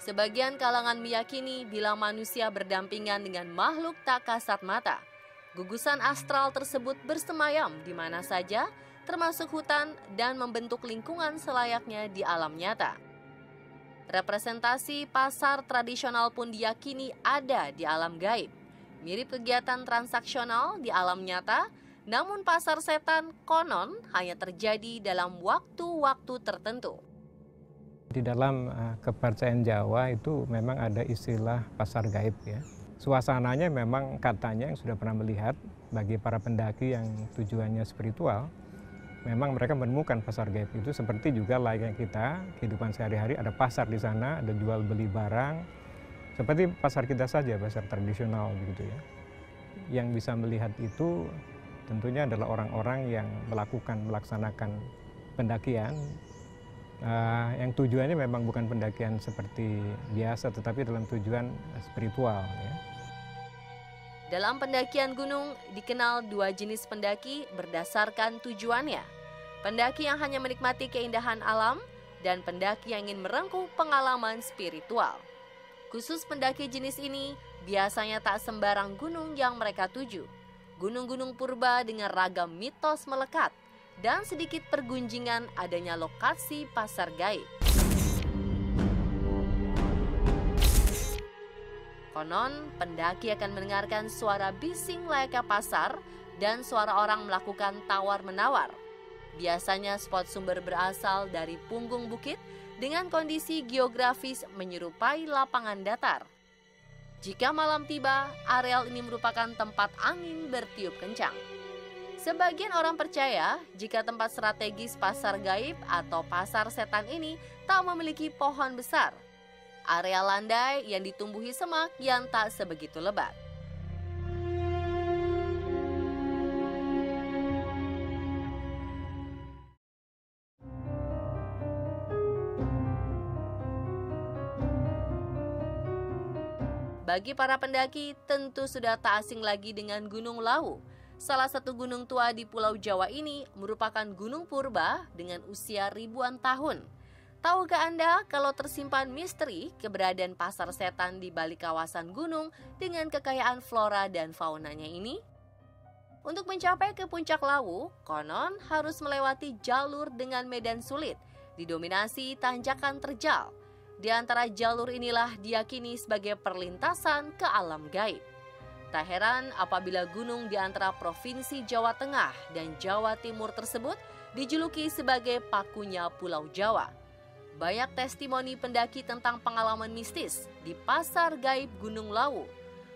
Sebagian kalangan meyakini bila manusia berdampingan dengan makhluk tak kasat mata, gugusan astral tersebut bersemayam di mana saja, termasuk hutan dan membentuk lingkungan selayaknya di alam nyata. Representasi pasar tradisional pun diyakini ada di alam gaib, mirip kegiatan transaksional di alam nyata, namun pasar setan konon hanya terjadi dalam waktu-waktu tertentu. Di dalam kepercayaan Jawa itu memang ada istilah pasar gaib ya. Suasananya memang katanya yang sudah pernah melihat bagi para pendaki yang tujuannya spiritual, memang mereka menemukan pasar gaib itu seperti juga layaknya kita, kehidupan sehari-hari ada pasar di sana, ada jual beli barang, seperti pasar kita saja, pasar tradisional begitu ya. Yang bisa melihat itu tentunya adalah orang-orang yang melaksanakan pendakian, yang tujuannya memang bukan pendakian seperti biasa, tetapi dalam tujuan spiritual ya. Dalam pendakian gunung dikenal dua jenis pendaki berdasarkan tujuannya. Pendaki yang hanya menikmati keindahan alam dan pendaki yang ingin merengkuh pengalaman spiritual. Khusus pendaki jenis ini biasanya tak sembarang gunung yang mereka tuju. Gunung-gunung purba dengan ragam mitos melekat dan sedikit pergunjingan adanya lokasi pasar gaib. Konon, pendaki akan mendengarkan suara bising layaknya pasar dan suara orang melakukan tawar-menawar. Biasanya spot sumber berasal dari punggung bukit dengan kondisi geografis menyerupai lapangan datar. Jika malam tiba, areal ini merupakan tempat angin bertiup kencang. Sebagian orang percaya jika tempat strategis pasar gaib atau pasar setan ini tak memiliki pohon besar, area landai yang ditumbuhi semak yang tak sebegitu lebat. Bagi para pendaki, tentu sudah tak asing lagi dengan Gunung Lawu. Salah satu gunung tua di Pulau Jawa ini merupakan gunung purba dengan usia ribuan tahun. Tahukah Anda kalau tersimpan misteri keberadaan pasar setan di balik kawasan gunung dengan kekayaan flora dan faunanya ini? Untuk mencapai ke puncak Lawu, konon harus melewati jalur dengan medan sulit, didominasi tanjakan terjal. Di antara jalur inilah diyakini sebagai perlintasan ke alam gaib. Tak heran apabila gunung di antara Provinsi Jawa Tengah dan Jawa Timur tersebut dijuluki sebagai pakunya Pulau Jawa. Banyak testimoni pendaki tentang pengalaman mistis di pasar gaib Gunung Lawu.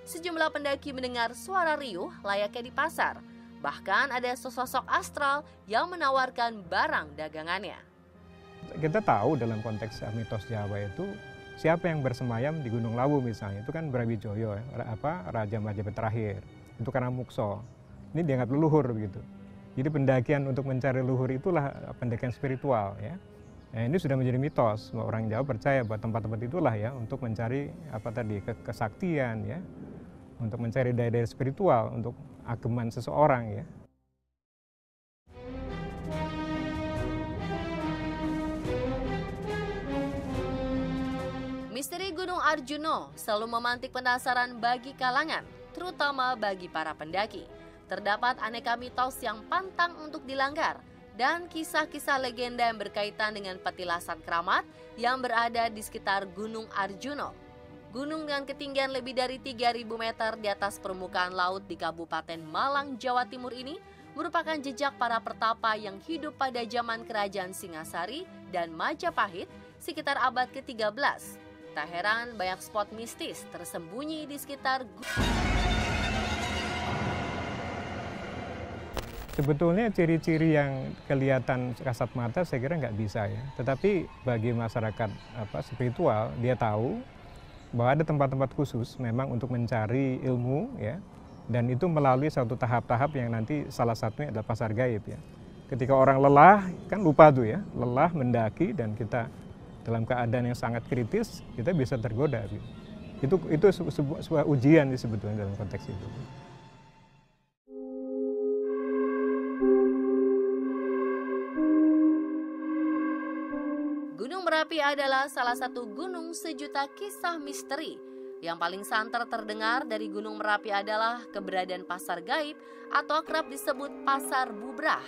Sejumlah pendaki mendengar suara riuh layaknya di pasar. Bahkan ada sosok astral yang menawarkan barang dagangannya. Kita tahu dalam konteks mitos Jawa itu siapa yang bersemayam di Gunung Lawu misalnya, itu kan Brawijaya, Raja Majapahit terakhir. Itu karena Mukso. Ini dianggap leluhur begitu. Jadi pendakian untuk mencari leluhur itulah pendakian spiritual ya. Nah, ini sudah menjadi mitos. Orang Jawa percaya bahwa tempat-tempat itulah ya untuk mencari kesaktian ya. Untuk mencari daya-daya spiritual, untuk ageman seseorang ya. Misteri Gunung Arjuno selalu memantik penasaran bagi kalangan, terutama bagi para pendaki. Terdapat aneka mitos yang pantang untuk dilanggar dan kisah-kisah legenda yang berkaitan dengan petilasan keramat yang berada di sekitar Gunung Arjuno. Gunung dengan ketinggian lebih dari 3.000 meter di atas permukaan laut di Kabupaten Malang, Jawa Timur ini merupakan jejak para pertapa yang hidup pada zaman Kerajaan Singasari dan Majapahit sekitar abad ke-13. Tak heran banyak spot mistis tersembunyi di sekitar Sebetulnya ciri-ciri yang kelihatan kasat mata saya kira nggak bisa ya. Tetapi bagi masyarakat spiritual, dia tahu bahwa ada tempat-tempat khusus memang untuk mencari ilmu ya. Dan itu melalui satu tahap-tahap yang nanti salah satunya adalah pasar gaib ya. Ketika orang lelah, kan lupa tuh ya, lelah mendaki dan kita dalam keadaan yang sangat kritis, kita bisa tergoda. Itu sebuah ujian sebetulnya dalam konteks itu. Gunung Merapi adalah salah satu gunung sejuta kisah misteri. Yang paling santer terdengar dari Gunung Merapi adalah keberadaan pasar gaib atau kerap disebut pasar bubrah.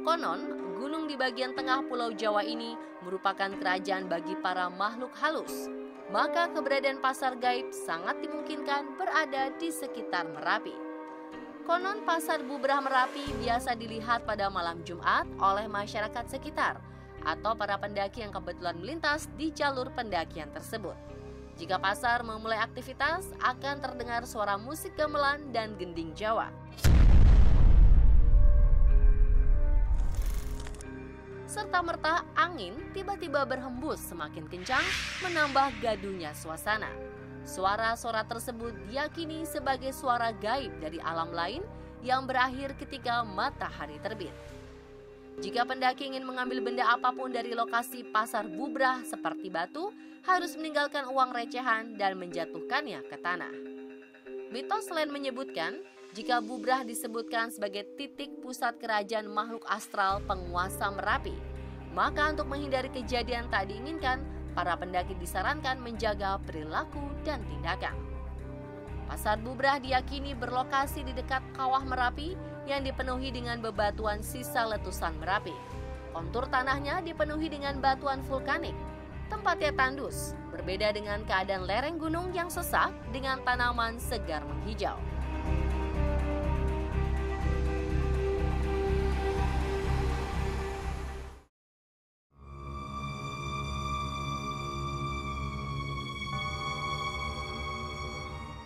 Konon, gunung di bagian tengah Pulau Jawa ini merupakan kerajaan bagi para makhluk halus. Maka keberadaan pasar gaib sangat dimungkinkan berada di sekitar Merapi. Konon pasar bubrah Merapi biasa dilihat pada malam Jumat oleh masyarakat sekitar atau para pendaki yang kebetulan melintas di jalur pendakian tersebut. Jika pasar memulai aktivitas, akan terdengar suara musik gamelan dan gending Jawa. Serta-merta angin tiba-tiba berhembus semakin kencang, menambah gaduhnya suasana. Suara-suara tersebut diyakini sebagai suara gaib dari alam lain yang berakhir ketika matahari terbit. Jika pendaki ingin mengambil benda apapun dari lokasi pasar bubrah seperti batu, harus meninggalkan uang recehan dan menjatuhkannya ke tanah. Mitos lain menyebutkan, jika bubrah disebutkan sebagai titik pusat kerajaan makhluk astral penguasa Merapi, maka untuk menghindari kejadian tak diinginkan, para pendaki disarankan menjaga perilaku dan tindakan. Pasar bubrah diyakini berlokasi di dekat kawah Merapi yang dipenuhi dengan bebatuan sisa letusan Merapi. Kontur tanahnya dipenuhi dengan batuan vulkanik. Tempatnya tandus, berbeda dengan keadaan lereng gunung yang sesak dengan tanaman segar menghijau.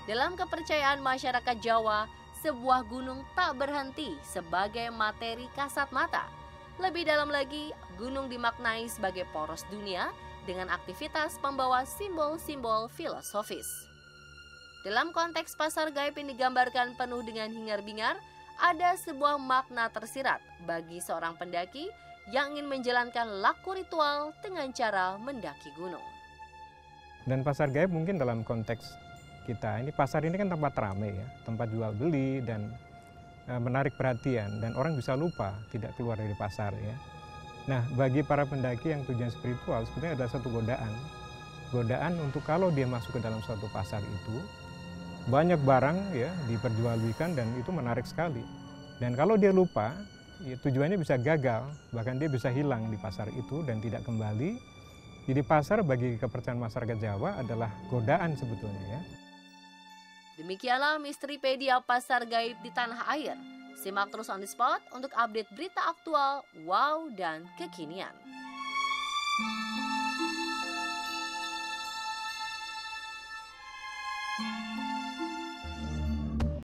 Dalam kepercayaan masyarakat Jawa, sebuah gunung tak berhenti sebagai materi kasat mata. Lebih dalam lagi, gunung dimaknai sebagai poros dunia dengan aktivitas pembawa simbol-simbol filosofis. Dalam konteks pasar gaib yang digambarkan penuh dengan hingar-bingar, ada sebuah makna tersirat bagi seorang pendaki yang ingin menjalankan laku ritual dengan cara mendaki gunung. Dan pasar gaib mungkin dalam konteks kita, ini pasar ini kan tempat ramai ya, tempat jual beli dan menarik perhatian dan orang bisa lupa tidak keluar dari pasar ya. Nah, bagi para pendaki yang tujuan spiritual sebetulnya ada satu godaan untuk kalau dia masuk ke dalam suatu pasar itu banyak barang ya diperjualbelikan dan itu menarik sekali. Dan kalau dia lupa, ya, tujuannya bisa gagal, bahkan dia bisa hilang di pasar itu dan tidak kembali. Jadi pasar bagi kepercayaan masyarakat Jawa adalah godaan sebetulnya ya. Demikianlah Misteripedia Pasar Gaib di Tanah Air. Simak terus On The Spot untuk update berita aktual, wow, dan kekinian.